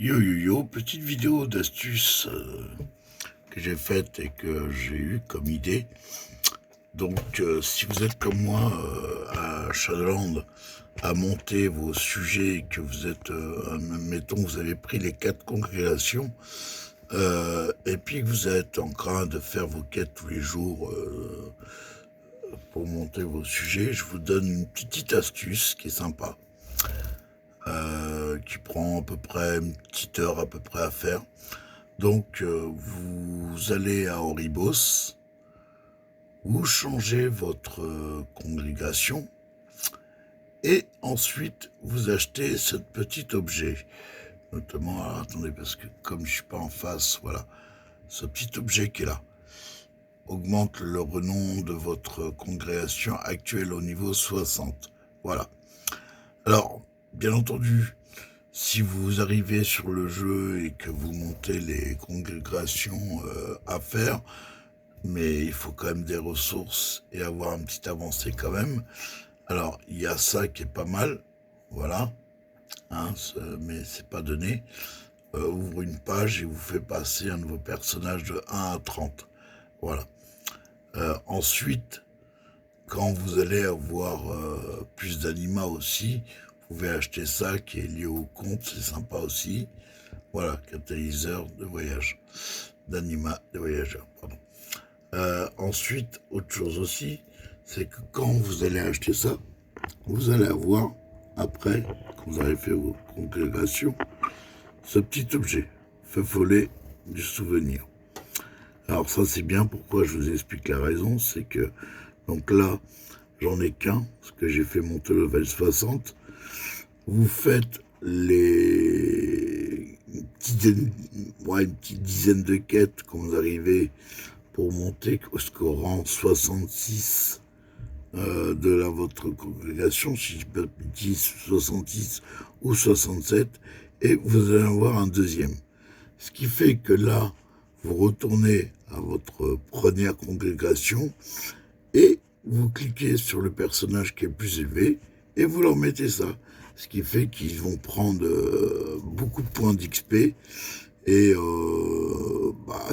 Yo yo yo, petite vidéo d'astuce que j'ai faite et que j'ai eu comme idée. Donc si vous êtes comme moi à Shadowland à monter vos sujets et que vous êtes, mettons, vous avez pris les 4 congrégations et puis que vous êtes en train de faire vos quêtes tous les jours pour monter vos sujets, je vous donne une petite astuce qui est sympa, qui prend à peu près une petite heure à peu près à faire. Donc, vous allez à Oribos, vous changez votre congrégation et ensuite vous achetez ce petit objet. Notamment, alors attendez, parce que comme je suis pas en face, voilà, ce petit objet qui est là augmente le renom de votre congrégation actuelle au niveau 60. Voilà. Alors, bien entendu, si vous arrivez sur le jeu et que vous montez les congrégations à faire, mais il faut quand même des ressources et avoir un petit avancé quand même. Alors, il y a ça qui est pas mal, voilà, hein, mais c'est pas donné. Ouvre une page et vous fait passer un nouveau personnage de 1 à 30. Voilà. Ensuite, quand vous allez avoir plus d'anima aussi, vous pouvez acheter ça qui est lié au compte, c'est sympa aussi. Voilà, catalyseur de voyage, d'anima, de voyageurs, pardon. Ensuite, autre chose aussi, c'est que quand vous allez acheter ça, vous allez avoir, après, quand vous avez fait vos congrégations, ce petit objet, feu follet du souvenir. Alors ça c'est bien, pourquoi je vous explique la raison, c'est que, donc là, j'en ai qu'un, parce que j'ai fait monter le level 60, vous faites une petite dizaine de quêtes quand vous arrivez pour monter jusqu'au rang 66 votre congrégation, si je peux dire 66 ou 67, et vous allez avoir un deuxième. Ce qui fait que là, vous retournez à votre première congrégation et vous cliquez sur le personnage qui est plus élevé et vous leur mettez ça. Ce qui fait qu'ils vont prendre beaucoup de points d'XP et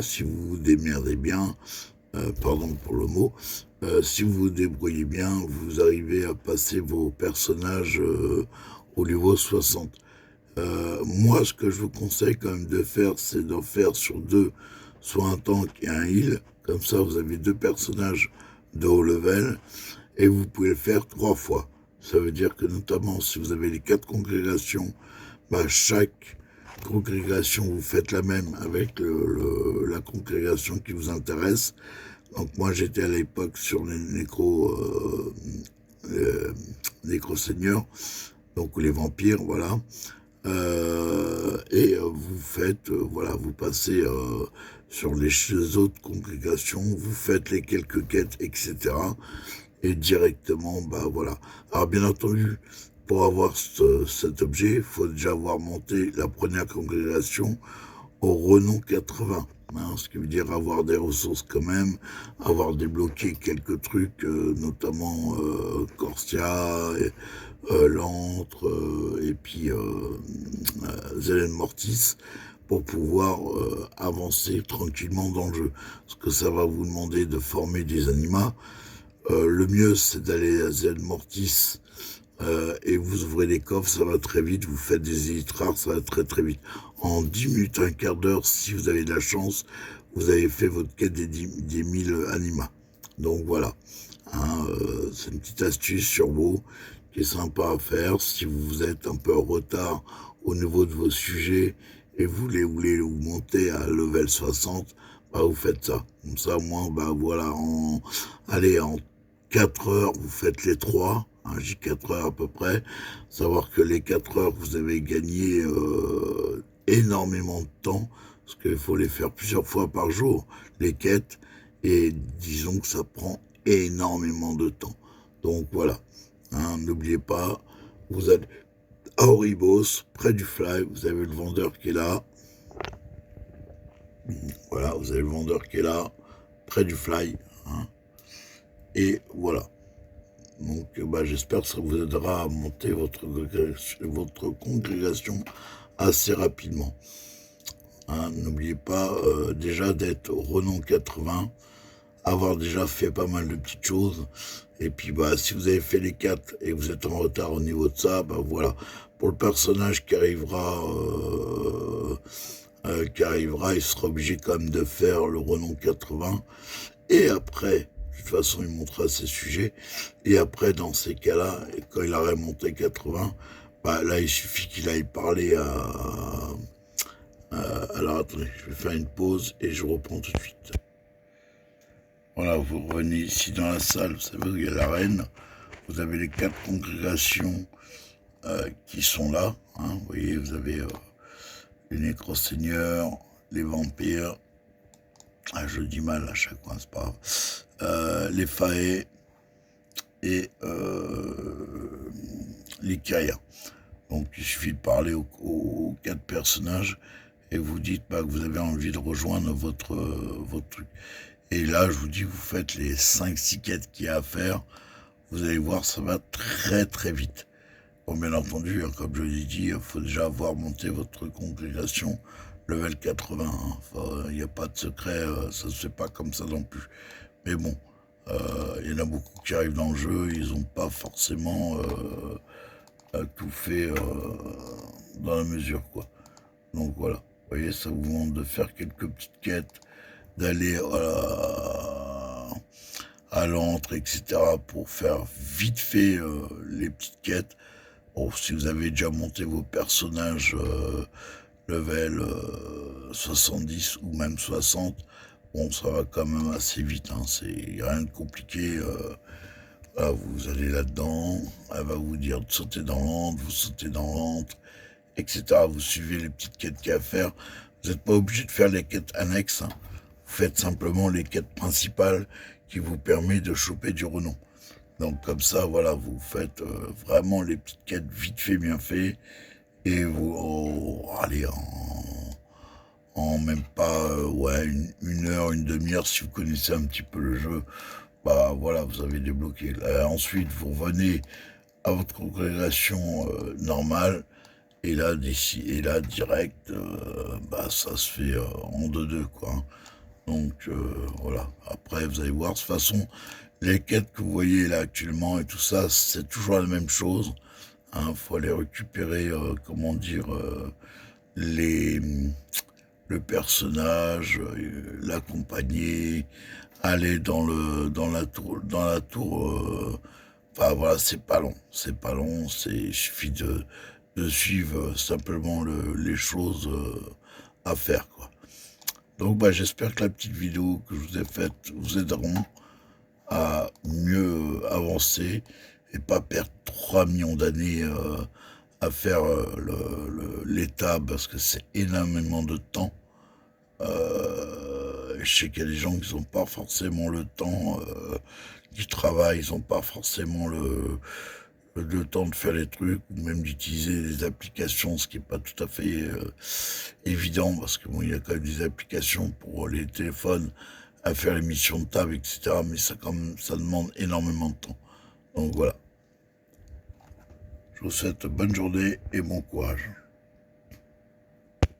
si vous vous démerdez bien, pardon pour le mot, si vous vous débrouillez bien, vous arrivez à passer vos personnages au niveau 60. Moi, ce que je vous conseille quand même de faire, c'est d'en faire sur deux, soit un tank et un heal. Comme ça, vous avez deux personnages de haut level et vous pouvez le faire 3 fois. Ça veut dire que notamment si vous avez les 4 congrégations, chaque congrégation, vous faites la même avec la congrégation qui vous intéresse. Donc moi, j'étais à l'époque sur les nécro-seigneurs, donc les vampires, voilà. Vous faites, voilà, vous passez sur les autres congrégations, vous faites les quelques quêtes, etc. Et directement, voilà. Alors bien entendu, pour avoir cet objet, il faut déjà avoir monté la première congrégation au renom 80. Hein, ce qui veut dire avoir des ressources quand même, avoir débloqué quelques trucs, notamment Corsia, L'Antre, et puis Zelen Mortis, pour pouvoir avancer tranquillement dans le jeu. Parce que ça va vous demander de former des animats. Le mieux, c'est d'aller à Zelen Mortis et vous ouvrez les coffres, ça va très vite, vous faites des élites rares, ça va très très vite. En 10 minutes, un quart d'heure, si vous avez de la chance, vous avez fait votre quête des 1000 animats. Donc voilà, hein, c'est une petite astuce sur vous qui est sympa à faire. Si vous êtes un peu en retard au niveau de vos sujets et vous voulez vous monter à level 60, vous faites ça. Comme ça, moi, voilà, en 4 heures, vous faites les 3, j'ai 4 heures à peu près. Savoir que les 4 heures, vous avez gagné énormément de temps, parce qu'il faut les faire plusieurs fois par jour, les quêtes, et disons que ça prend énormément de temps. Donc voilà, hein, n'oubliez pas, vous êtes à Oribos, près du Fly, vous avez le vendeur qui est là. Voilà, vous avez le vendeur qui est là, près du Fly. Hein, et voilà. Donc j'espère que ça vous aidera à monter votre congrégation assez rapidement. Hein, n'oubliez pas déjà d'être Renault 80, avoir déjà fait pas mal de petites choses. Et puis bah si vous avez fait les 4 et vous êtes en retard au niveau de ça, bah voilà. Pour le personnage qui arrivera, il sera obligé quand même de faire le Renault 80. Et après, de toute façon, il montera ses sujets. Et après, dans ces cas-là, quand il aurait monté 80, bah là, il suffit qu'il aille parler alors attendez, je vais faire une pause et je reprends tout de suite. Voilà, vous revenez ici dans la salle, vous savez où il y a l'arène. Vous avez les 4 congrégations qui sont là. Hein, vous voyez, vous avez les nécroseigneurs, les vampires. Ah, je dis mal à chaque fois, c'est pas grave. Les fae et les Kyriens. Donc il suffit de parler aux 4 personnages et vous dites bah, que vous avez envie de rejoindre votre truc. Et là, je vous dis, vous faites les 5-6 quêtes qu'il y a à faire. Vous allez voir, ça va très très vite. Bon, bien entendu, hein, comme je l'ai dit, il faut déjà avoir monté votre congrégation level 80. Il n'y a pas de secret, ça ne se fait pas comme ça non plus. Mais bon, il y en a beaucoup qui arrivent dans le jeu, ils n'ont pas forcément tout fait dans la mesure, quoi. Donc voilà, vous voyez, ça vous demande de faire quelques petites quêtes, d'aller à l'antre, etc., pour faire vite fait les petites quêtes. Bon, si vous avez déjà monté vos personnages level 70 ou même 60, bon, ça va quand même assez vite, hein, c'est rien de compliqué. Voilà, vous allez là-dedans, elle va vous dire de sauter dans l'antre, vous sautez dans l'antre, etc. Vous suivez les petites quêtes qu'il y a à faire. Vous n'êtes pas obligé de faire les quêtes annexes, hein. Vous faites simplement les quêtes principales qui vous permettent de choper du renom. Donc comme ça, voilà, vous faites vraiment les petites quêtes vite fait, bien fait, et vous allez en même pas ouais une heure, une demi-heure, si vous connaissez un petit peu le jeu, bah voilà, vous avez débloqué. Ensuite, vous revenez à votre congrégation normale, et là, direct, bah ça se fait en 2-2, quoi. Hein. Donc voilà, après vous allez voir, de toute façon, les quêtes que vous voyez là actuellement et tout ça, c'est toujours la même chose. Hein, faut aller récupérer, comment dire, les, le personnage, l'accompagner, aller dans la tour. Enfin voilà, c'est pas long, il suffit de suivre simplement les choses à faire, quoi. Donc bah, j'espère que la petite vidéo que je vous ai faite vous aideront à mieux avancer et pas perdre 3 millions d'années à faire l'état parce que c'est énormément de temps. Je sais qu'il y a des gens qui n'ont pas forcément le temps du travail, ils n'ont pas forcément le temps de faire les trucs ou même d'utiliser des applications, ce qui n'est pas tout à fait évident parce que bon, il y a quand même des applications pour les téléphones à faire les missions de table, etc. Mais ça, quand même, ça demande énormément de temps. Donc voilà. Je vous souhaite bonne journée et bon courage.